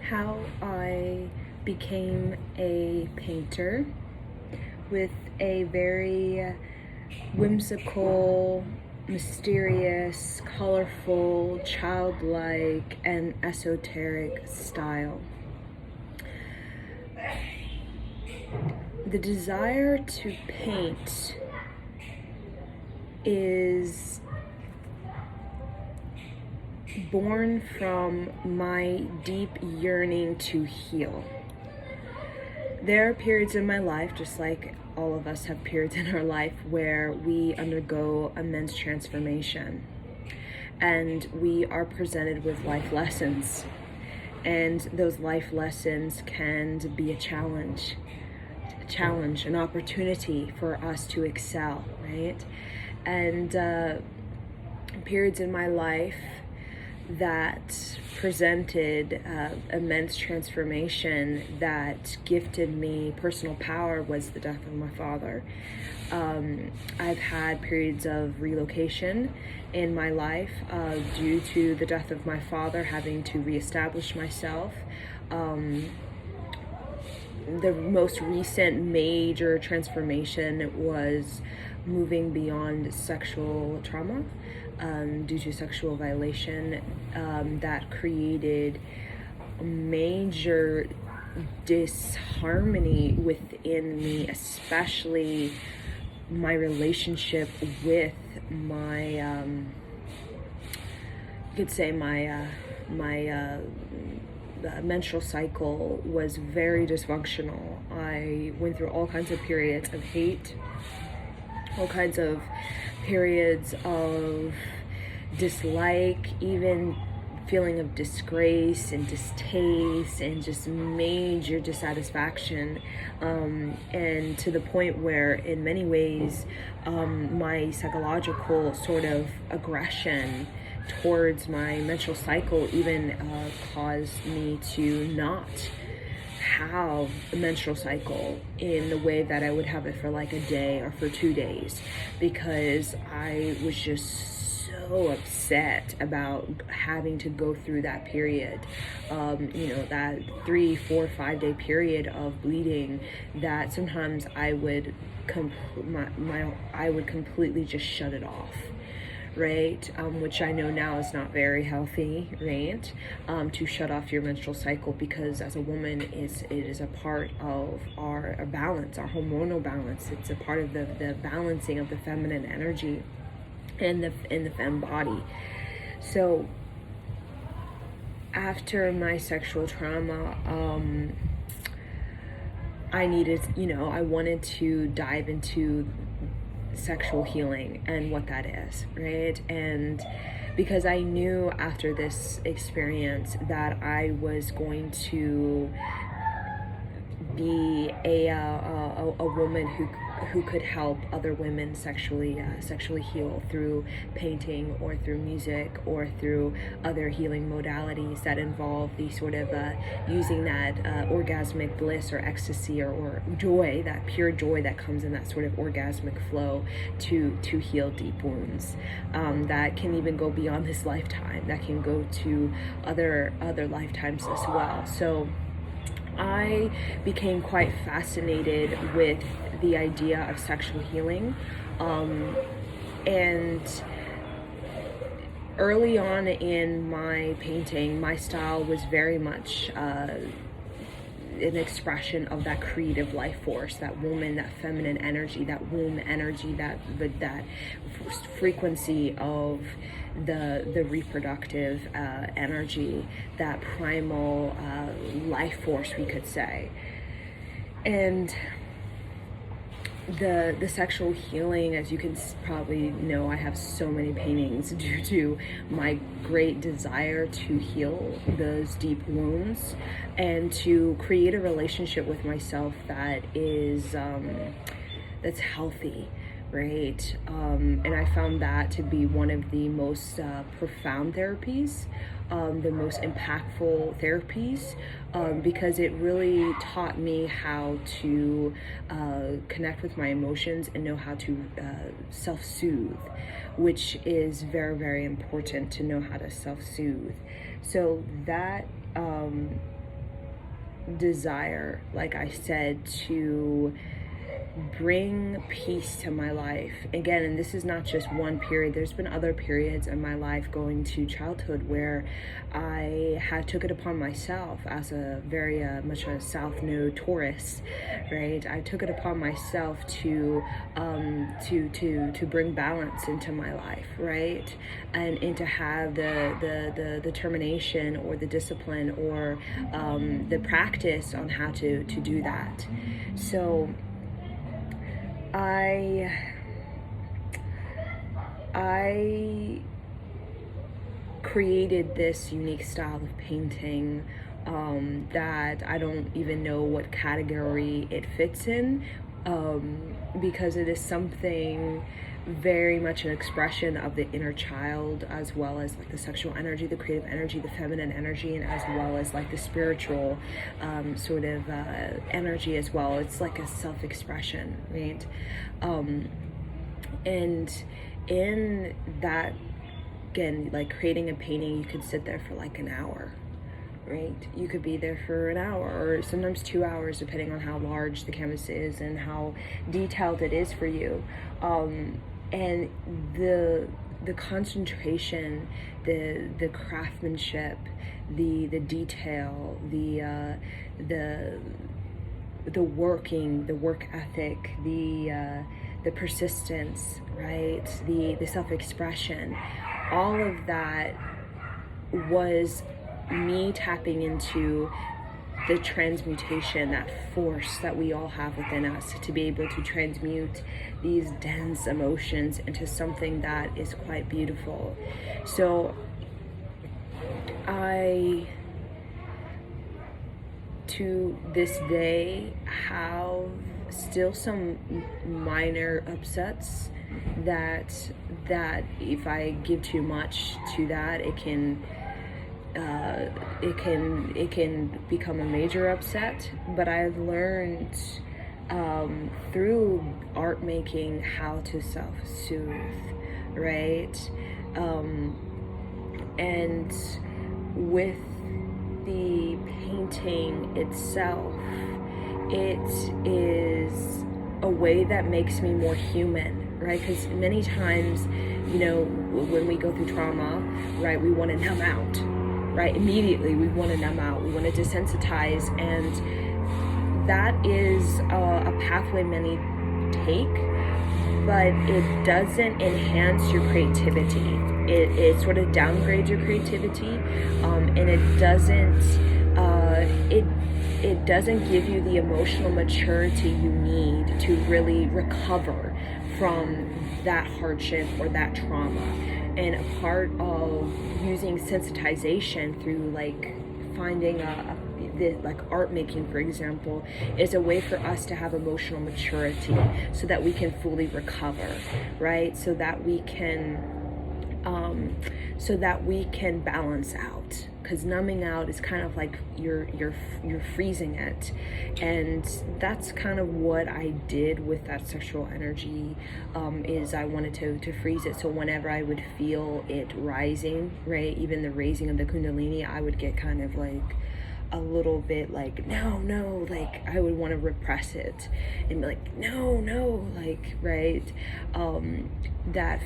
how I became a painter with a very whimsical, mysterious, colorful, childlike, and esoteric style. The desire to paint is born from my deep yearning to heal. There are periods in my life, just like all of us have periods in our life, where we undergo immense transformation and we are presented with life lessons. And those life lessons can be a challenge, an opportunity for us to excel, right? And periods in my life that presented immense transformation that gifted me personal power was the death of my father. I've had periods of relocation in my life due to the death of my father, having to reestablish myself. The most recent major transformation was moving beyond sexual trauma due to sexual violation that created major disharmony within me, especially my relationship with my you could say my menstrual cycle was very dysfunctional. I went through all kinds of periods of hate, all kinds of periods of dislike, even feeling of disgrace and distaste and just major dissatisfaction, and to the point where in many ways my psychological sort of aggression towards my menstrual cycle even caused me to not have a menstrual cycle in the way that I would have it for like a day or for 2 days, because I was just so upset about having to go through that period, that 3, 4, 5 day period of bleeding, that sometimes I would I would completely just shut it off, right? Which I know now is not very healthy, right? To shut off your menstrual cycle, because as a woman, it is a part of our balance, our hormonal balance. It's a part of the balancing of the feminine energy in the femme body. So after my sexual trauma, I wanted to dive into sexual healing and what that is, right? And because I knew after this experience that I was going to be a woman who could help other women sexually heal through painting or through music or through other healing modalities that involve the sort of using that orgasmic bliss or ecstasy or joy, that pure joy that comes in that sort of orgasmic flow to heal deep wounds that can even go beyond this lifetime, that can go to other lifetimes as well. So I became quite fascinated with the idea of sexual healing, and early on in my painting, my style was very much an expression of that creative life force, that woman, that feminine energy, that womb energy, that frequency of the reproductive energy, that primal life force, we could say. And the sexual healing, as you can probably know, I have so many paintings due to my great desire to heal those deep wounds and to create a relationship with myself that is that's healthy, right? And I found that to be one of the most profound therapies, the most impactful therapies, because it really taught me how to connect with my emotions and know how to self-soothe, which is very, very important, to know how to self-soothe. So that desire, like I said, to bring peace to my life again. And this is not just one period. There's been other periods in my life going to childhood where I took it upon myself as a very much a South Node Taurus, right? I took it upon myself to bring balance into my life, right? And to have the determination or the discipline or the practice on how to do that. So I created this unique style of painting that I don't even know what category it fits in, because it is something very much an expression of the inner child, as well as like the sexual energy, the creative energy, the feminine energy, and as well as like the spiritual energy as well. It's like a self-expression, right? And in that, again, like creating a painting, you could sit there for like an hour, right? You could be there for an hour or sometimes 2 hours, depending on how large the canvas is and how detailed it is for you. And the concentration, the craftsmanship, the detail, the working, the work ethic, the persistence, right? The self-expression, all of that was me tapping into the transmutation, that force that we all have within us to be able to transmute these dense emotions into something that is quite beautiful. So I, to this day, have still some minor upsets that if I give too much to that, it can become a major upset. But I've learned through art making how to self-soothe, right? And with the painting itself, it is a way that makes me more human, right? Because many times, you know, when we go through trauma, right, we want to numb out, right? Immediately we want to numb out, we want to desensitize, and that is a pathway many take, but it doesn't enhance your creativity. It sort of downgrades your creativity, and it doesn't give you the emotional maturity you need to really recover from that hardship or that trauma. And a part of using sensitization through like finding like art making, for example, is a way for us to have emotional maturity so that we can fully recover, right? So that we can balance out, because numbing out is kind of like you're freezing it, and that's kind of what I did with that sexual energy. Is I wanted to freeze it, so whenever I would feel it rising, right, even the raising of the kundalini, I would get kind of like a little bit like no, like I would want to repress it and be like no, like, right? That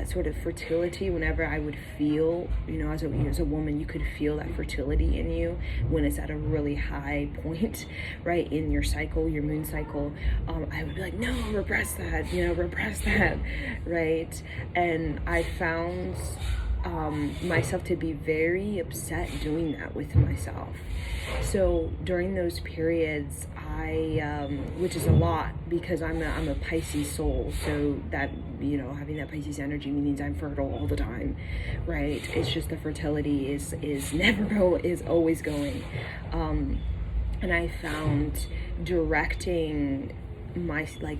sort of fertility, whenever I would feel, you know, as a woman, you could feel that fertility in you when it's at a really high point, right, in your cycle, your moon cycle. I would be like, no, repress that, right? And I found myself to be very upset doing that with myself. So during those periods, which is a lot because I'm a Pisces soul, so that, you know, having that Pisces energy means I'm fertile all the time, right? It's just the fertility is always going, and I found directing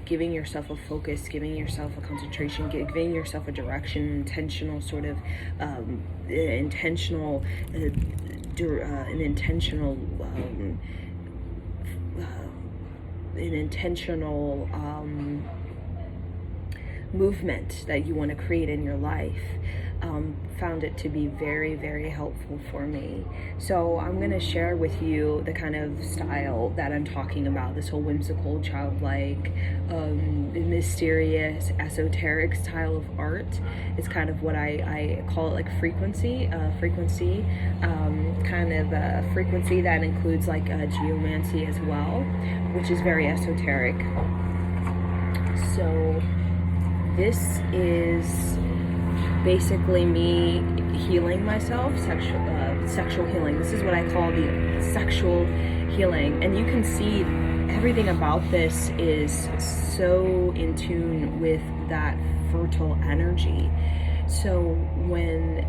giving yourself a focus, giving yourself a concentration, giving yourself a direction, intentional sort of an intentional movement that you want to create in your life. Found it to be very, very helpful for me. So I'm going to share with you the kind of style that I'm talking about, this whole whimsical, childlike, mysterious, esoteric style of art. It's kind of what I call it, like frequency, kind of a frequency that includes like geomancy as well, which is very esoteric. So this is basically me healing myself, sexual healing. This is what I call the sexual healing, and you can see everything about this is so in tune with that fertile energy. So when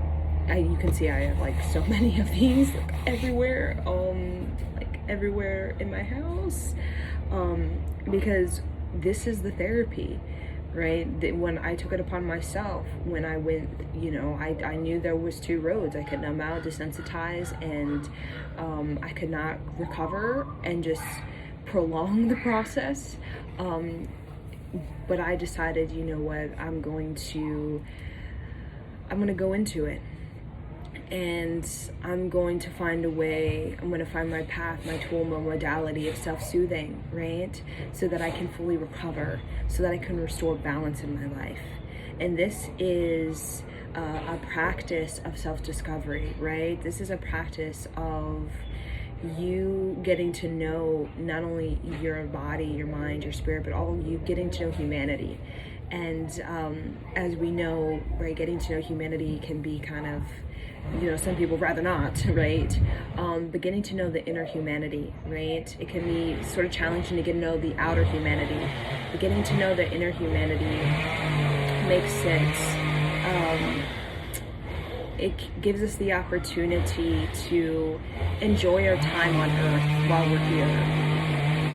you can see I have like so many of these everywhere, like everywhere in my house, because this is the therapy. Right? When I took it upon myself, when I went, I knew there was two roads. I could numb out, desensitize, and I could not recover and just prolong the process. But I decided, you know what, I'm going to go into it. And I'm going to find a way, I'm going to find my path, my tool, my modality of self-soothing, right? So that I can fully recover, so that I can restore balance in my life. And this is a practice of self-discovery, right? This is a practice of you getting to know not only your body, your mind, your spirit, but all of you getting to know humanity. And as we know, right, getting to know humanity can be kind of, some people rather not, right? But getting to know the inner humanity, right? It can be sort of challenging to get to know the outer humanity. But getting to know the inner humanity makes it, it gives us the opportunity to enjoy our time on earth while we're here.